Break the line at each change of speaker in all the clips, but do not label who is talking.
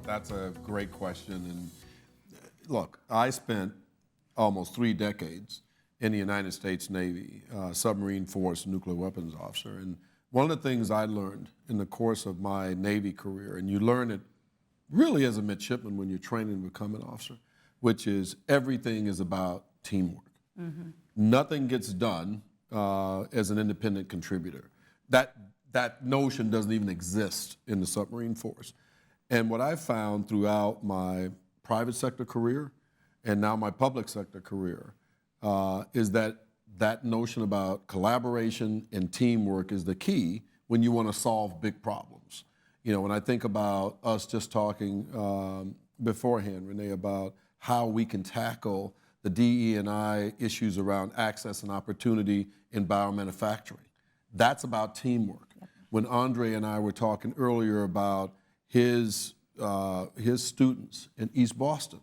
That's a great question. And look, I spent almost 3 decades in the United States Navy, submarine force nuclear weapons officer. And one of the things I learned in the course of my Navy career, and you learn it really as a midshipman when you're training to become an officer, which is everything is about teamwork. Mm-hmm. Nothing gets done as an independent contributor. That notion doesn't even exist in the submarine force. And what I found throughout my private sector career and now my public sector career is that notion about collaboration and teamwork is the key when you want to solve big problems. You know, when I think about us just talking beforehand, Renee, about how we can tackle the DE&I issues around access and opportunity in biomanufacturing, that's about teamwork. Yep. When Andre and I were talking earlier about his students in East Boston,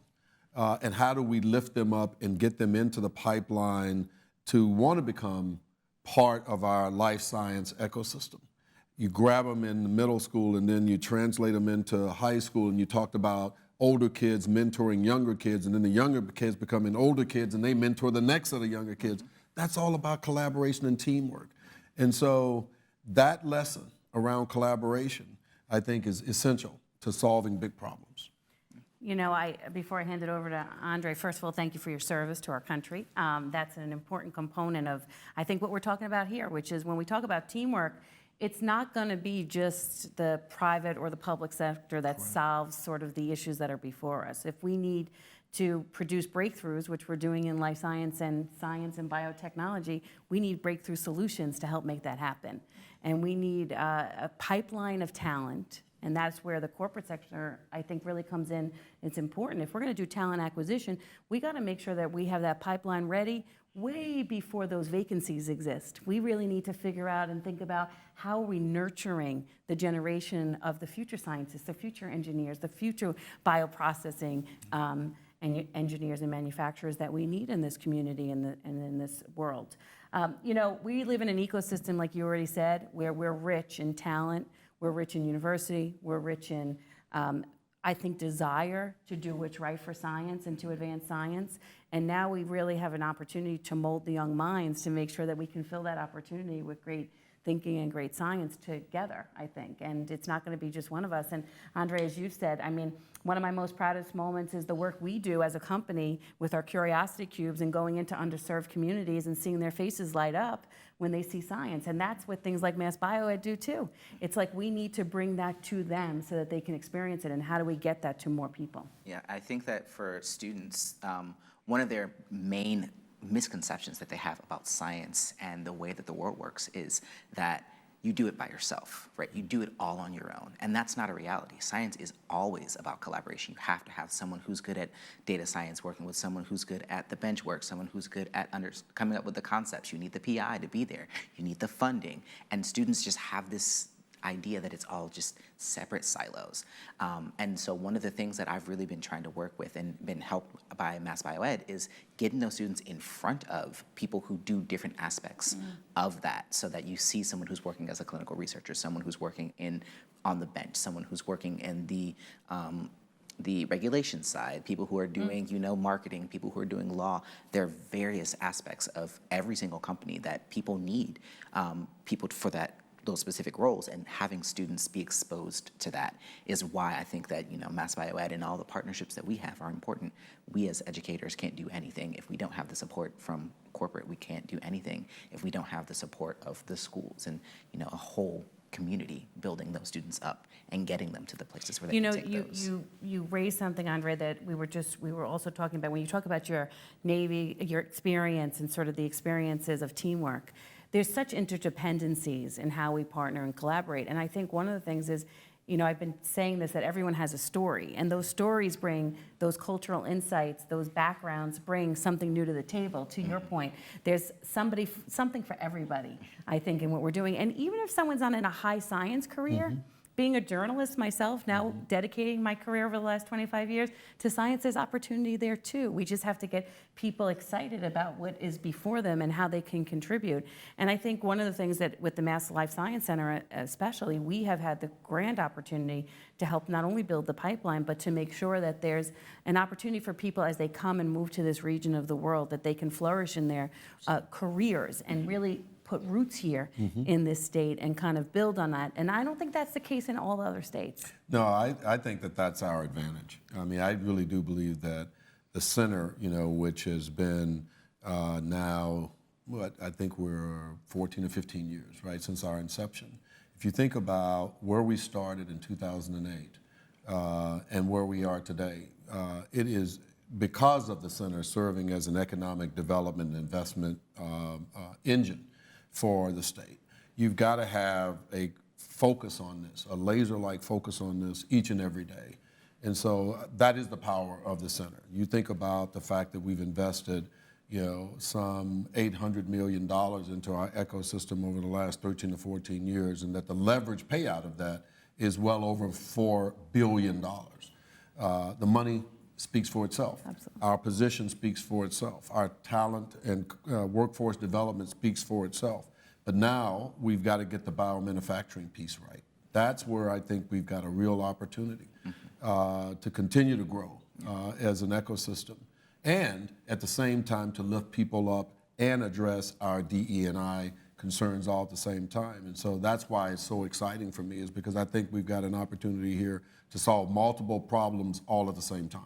and how do we lift them up and get them into the pipeline to want to become part of our life science ecosystem. You grab them in the middle school and then you translate them into high school, and you talked about older kids mentoring younger kids, and then the younger kids becoming older kids and they mentor the next set of younger kids. That's all about collaboration and teamwork. And so that lesson around collaboration, I think, is essential to solving big problems.
You know, before I hand it over to Andre, first of all, thank you for your service to our country. That's an important component of, I think, what we're talking about here, which is when we talk about teamwork, it's not going to be just the private or the public sector that solves sort of the issues that are before us. If we need to produce breakthroughs, which we're doing in life science and biotechnology, we need breakthrough solutions to help make that happen. And we need a pipeline of talent. And that's where the corporate sector, I think, really comes in. It's important. If we're going to do talent acquisition, we got to make sure that we have that pipeline ready way before those vacancies exist. We really need to figure out and think about how are we nurturing the generation of the future scientists, the future engineers, the future bioprocessing engineers and manufacturers that we need in this community and in this world. You know, we live in an ecosystem, like you already said, where we're rich in talent. We're rich in university, we're rich in, I think, desire to do what's right for science and to advance science. And now we really have an opportunity to mold the young minds to make sure that we can fill that opportunity with great thinking and great science together, I think. And it's not going to be just one of us. And Andre, as you've said, I mean, one of my most proudest moments is the work we do as a company with our Curiosity Cubes and going into underserved communities and seeing their faces light up when they see science. And that's what things like MassBioEd do too. It's like we need to bring that to them so that they can experience it. And how do we get that to more people?
Yeah, I think that for students, one of their main misconceptions that they have about science and the way that the world works is that you do it by yourself, right? You do it all on your own. And that's not a reality. Science is always about collaboration. You have to have someone who's good at data science working with someone who's good at the bench work, someone who's good at coming up with the concepts. You need the PI to be there. You need the funding. And students just have this idea that it's all just separate silos. And so one of the things that I've really been trying to work with and been helped by MassBioEd is getting those students in front of people who do different aspects of that, so that you see someone who's working as a clinical researcher, someone who's working on the bench, someone who's working in the regulation side, people who are doing, marketing, people who are doing law. There are various aspects of every single company that people need people for those specific roles, and having students be exposed to that is why I think that MassBioEd and all the partnerships that we have are important. We as educators can't do anything if we don't have the support from corporate. We can't do anything if we don't have the support of the schools and a whole community building those students up and getting them to the places where they can take those.
You raised something, Andre, that we were also talking about when you talk about your Navy, your experience and sort of the experiences of teamwork. There's such interdependencies in how we partner and collaborate. And I think one of the things is, I've been saying this, that everyone has a story, and those stories bring those cultural insights, those backgrounds bring something new to the table. To your point, there's something for everybody, I think, in what we're doing. And even if someone's in a high science career, being a journalist myself, now dedicating my career over the last 25 years to science, there's opportunity there too. We just have to get people excited about what is before them and how they can contribute. And I think one of the things that with the Mass Life Science Center especially, we have had the grand opportunity to help not only build the pipeline, but to make sure that there's an opportunity for people as they come and move to this region of the world, that they can flourish in their careers and really put roots here in this state and kind of build on that. And I don't think that's the case in all the other states.
No, I think that that's our advantage. I mean, I really do believe that the center, you know, which has been now, I think we're 14 or 15 years, right, since our inception. If you think about where we started in 2008 and where we are today, it is because of the center serving as an economic development and investment engine for the state. You've got to have a focus on this, a laser-like focus on this each and every day. And so that is the power of the center. You think about the fact that we've invested, you know, some $800 million into our ecosystem over the last 13 to 14 years, and that the leverage payout of that is well over $4 billion. The money speaks for itself.
Absolutely.
Our position speaks for itself. Our talent and workforce development speaks for itself. But now we've got to get the biomanufacturing piece right. That's where I think we've got a real opportunity to continue to grow as an ecosystem, and at the same time to lift people up and address our DE&I concerns all at the same time. And so that's why it's so exciting for me, is because I think we've got an opportunity here to solve multiple problems all at the same time.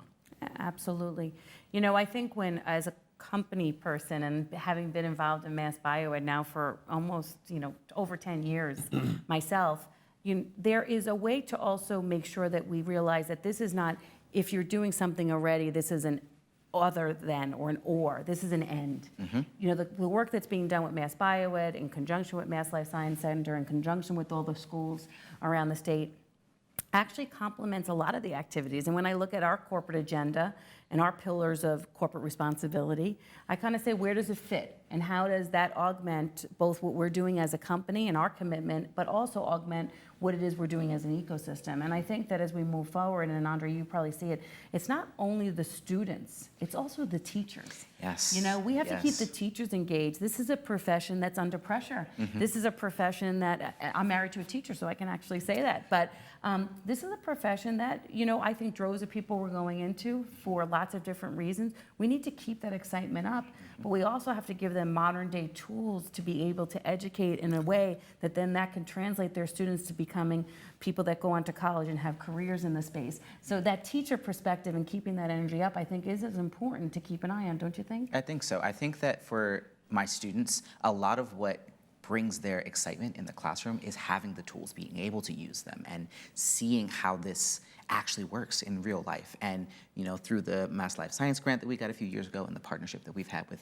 Absolutely. You know, I think when, as a company person and having been involved in MassBioEd now for almost, you know, over 10 years myself, there is a way to also make sure that we realize that this is not, if you're doing something already, this is an other than or an or, this is an end. You know, the work that's being done with MassBioEd in conjunction with Mass Life Science Center, in conjunction with all the schools around the state, actually complements a lot of the activities. And when I look at our corporate agenda and our pillars of corporate responsibility, I kind of say, where does it fit? And how does that augment both what we're doing as a company and our commitment, but also augment what it is we're doing as an ecosystem? And I think that as we move forward, and Andre, you probably see it, it's not only the students, it's also the teachers.
Yes.
You know, we have to keep the teachers engaged. This is a profession that's under pressure. This is a profession that, I'm married to a teacher, so I can actually say that. But this is a profession that, you know, I think droves of people we're going into for lots of different reasons. We need to keep that excitement up, but we also have to give them modern day tools to be able to educate in a way that then that can translate their students to becoming people that go on to college and have careers in the space. So that teacher perspective and keeping that energy up, I think, is as important to keep an eye on, don't you think?
I think so. I think that for my students, a lot of what brings their excitement in the classroom is having the tools, being able to use them, and seeing how this actually works in real life. And you know, through the Mass Life Science grant that we got a few years ago and the partnership that we've had with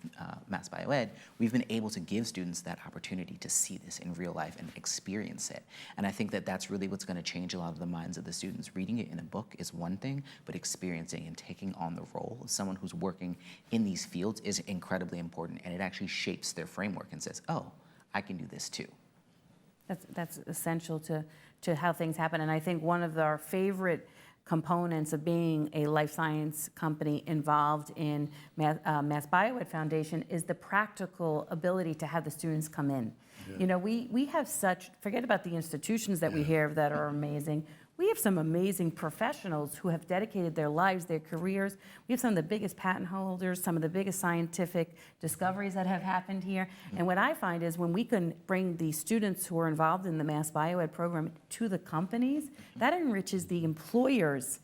MassBioEd, we've been able to give students that opportunity to see this in real life and experience it. And I think that that's really what's going to change a lot of the minds of the students. Reading it in a book is one thing, but experiencing and taking on the role of someone who's working in these fields is incredibly important, and it actually shapes their framework and says, oh, I can do this too.
That's essential to how things happen. And I think one of our favorite components of being a life science company involved in MassBioEd Foundation is the practical ability to have the students come in. You know, we have such, forget about the institutions that we have that are amazing. We have some amazing professionals who have dedicated their lives, their careers. We have some of the biggest patent holders, some of the biggest scientific discoveries that have happened here. And what I find is when we can bring the students who are involved in the MassBioEd program to the companies, that enriches the employers'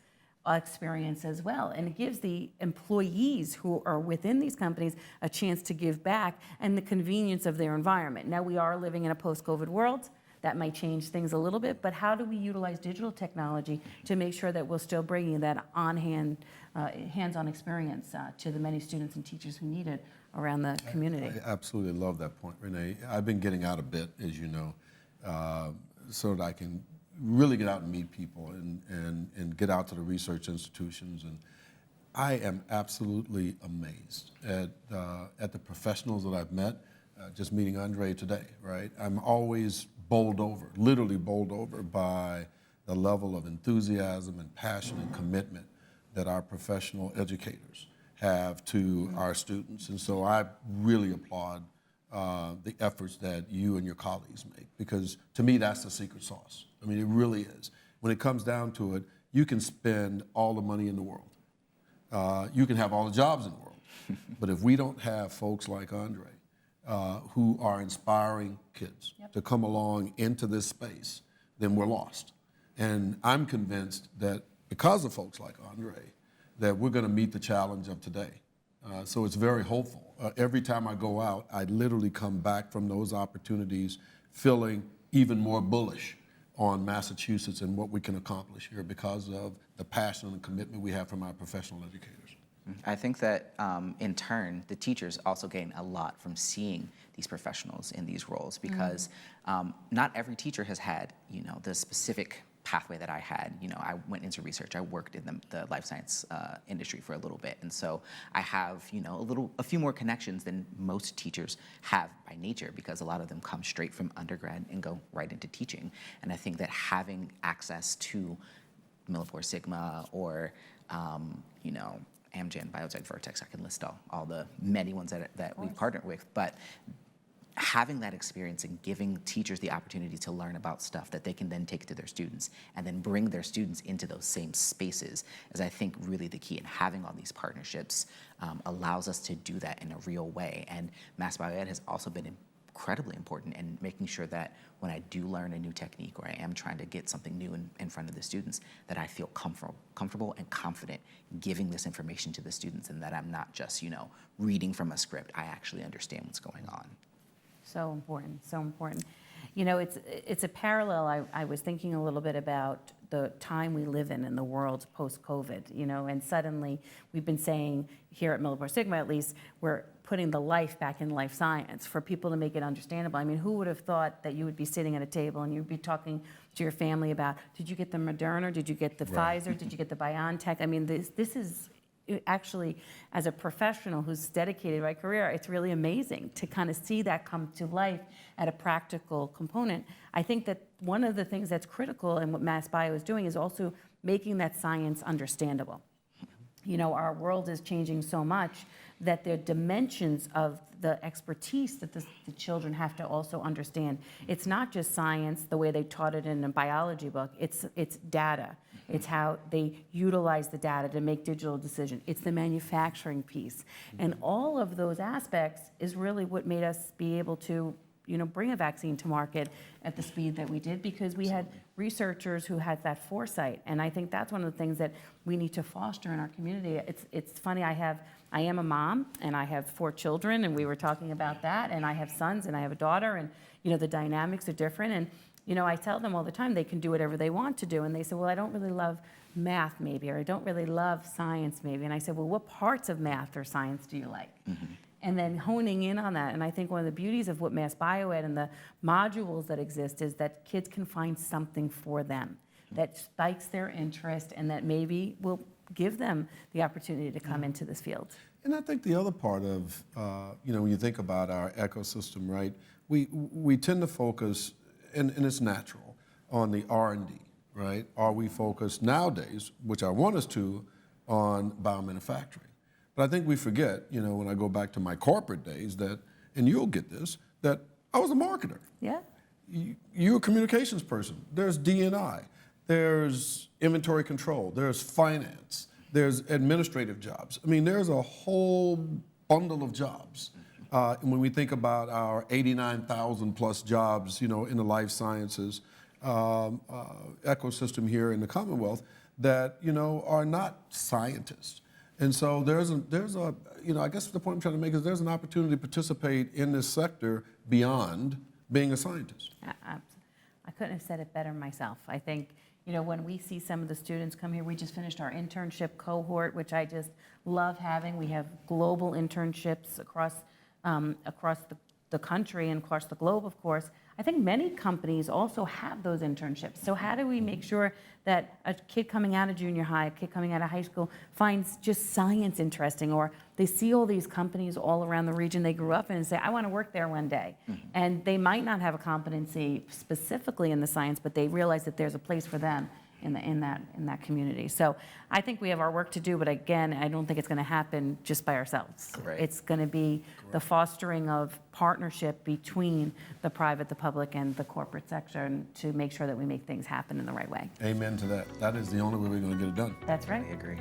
experience as well. And it gives the employees who are within these companies a chance to give back and the convenience of their environment. Now, we are living in a post-COVID world. That might change things a little bit, but how do we utilize digital technology to make sure that we're still bringing that hands-on experience to the many students and teachers who need it around the community?
I absolutely love that point, Renee. I've been getting out a bit, as you know, so that I can really get out and meet people and get out to the research institutions. And I am absolutely amazed at the professionals that I've met. Just meeting Andre today, right? I'm always bowled over, literally bowled over by the level of enthusiasm and passion and commitment that our professional educators have to our students. And so I really applaud the efforts that you and your colleagues make, because to me, that's the secret sauce. I mean, it really is. When it comes down to it, you can spend all the money in the world. You can have all the jobs in the world. But if we don't have folks like Andre, who are inspiring kids to come along into this space, then we're lost. And I'm convinced that because of folks like Andre, that we're going to meet the challenge of today. So it's very hopeful. Every time I go out, I literally come back from those opportunities feeling even more bullish on Massachusetts and what we can accomplish here because of the passion and commitment we have from our professional educators.
I think that in turn, the teachers also gain a lot from seeing these professionals in these roles, because not every teacher has had, the specific pathway that I had. I went into research. I worked in the life science industry for a little bit, and so I have, a few more connections than most teachers have by nature, because a lot of them come straight from undergrad and go right into teaching. And I think that having access to Millipore Sigma or, Amgen, Biotech, Vertex, I can list all the many ones that we've partnered with, but having that experience and giving teachers the opportunity to learn about stuff that they can then take to their students and then bring their students into those same spaces is, I think, really the key. And having all these partnerships allows us to do that in a real way. And MassBioEd has also been incredibly important in making sure that when I do learn a new technique or I am trying to get something new in front of the students, that I feel comfortable and confident giving this information to the students, and that I'm not just, reading from a script. I actually understand what's going on.
So important, so important. It's a parallel. I was thinking a little bit about the time we live in the world post-COVID, and suddenly we've been saying here at Millipore Sigma, at least, we're putting the life back in life science for people to make it understandable. I mean, who would have thought that you would be sitting at a table and you'd be talking to your family about, did you get the Moderna? Did you get the Pfizer? Did you get the BioNTech? I mean, this is actually, as a professional who's dedicated to my career, it's really amazing to kind of see that come to life at a practical component. I think that one of the things that's critical in what MassBio is doing is also making that science understandable. Our world is changing so much that the dimensions of the expertise that the children have to also understand. It's not just science the way they taught it in a biology book. It's data. It's how they utilize the data to make digital decisions. It's the manufacturing piece. And all of those aspects is really what made us be able to bring a vaccine to market at the speed that we did, because we had researchers who had that foresight. And I think that's one of the things that we need to foster in our community. It's funny, I am a mom and I have 4 children, and we were talking about that, and I have sons and I have a daughter, and the dynamics are different. And I tell them all the time they can do whatever they want to do. And they say, well, I don't really love math maybe, or I don't really love science maybe. And I said, well, what parts of math or science do you like? And then honing in on that. And I think one of the beauties of what MassBioEd and the modules that exist is that kids can find something for them that spikes their interest and that maybe will give them the opportunity to come into this field.
And I think the other part of, when you think about our ecosystem, right, we tend to focus, and it's natural, on the R&D, right? Are we focused nowadays, which I want us to, on biomanufacturing? But I think we forget, when I go back to my corporate days, that, and you'll get this, that I was a marketer.
Yeah.
You're a communications person. There's D&I. There's inventory control. There's finance. There's administrative jobs. I mean, there's a whole bundle of jobs. And when we think about our 89,000 plus jobs, in the life sciences ecosystem here in the Commonwealth that, are not scientists. And so there's a I guess the point I'm trying to make is there's an opportunity to participate in this sector beyond being a scientist.
I couldn't have said it better myself. I think, when we see some of the students come here, we just finished our internship cohort, which I just love having. We have global internships across the country and across the globe, of course. I think many companies also have those internships. So how do we make sure that a kid coming out of junior high, a kid coming out of high school finds just science interesting, or they see all these companies all around the region they grew up in and say, I want to work there one day. And they might not have a competency specifically in the science, but they realize that there's a place for them in that community. So I think we have our work to do, but again, I don't think it's going to happen just by ourselves.
Right.
It's going to be the fostering of partnership between the private, the public, and the corporate sector, and to make sure that we make things happen in the right way.
Amen to that. That is the only way we're going to get it done.
That's right.
I agree.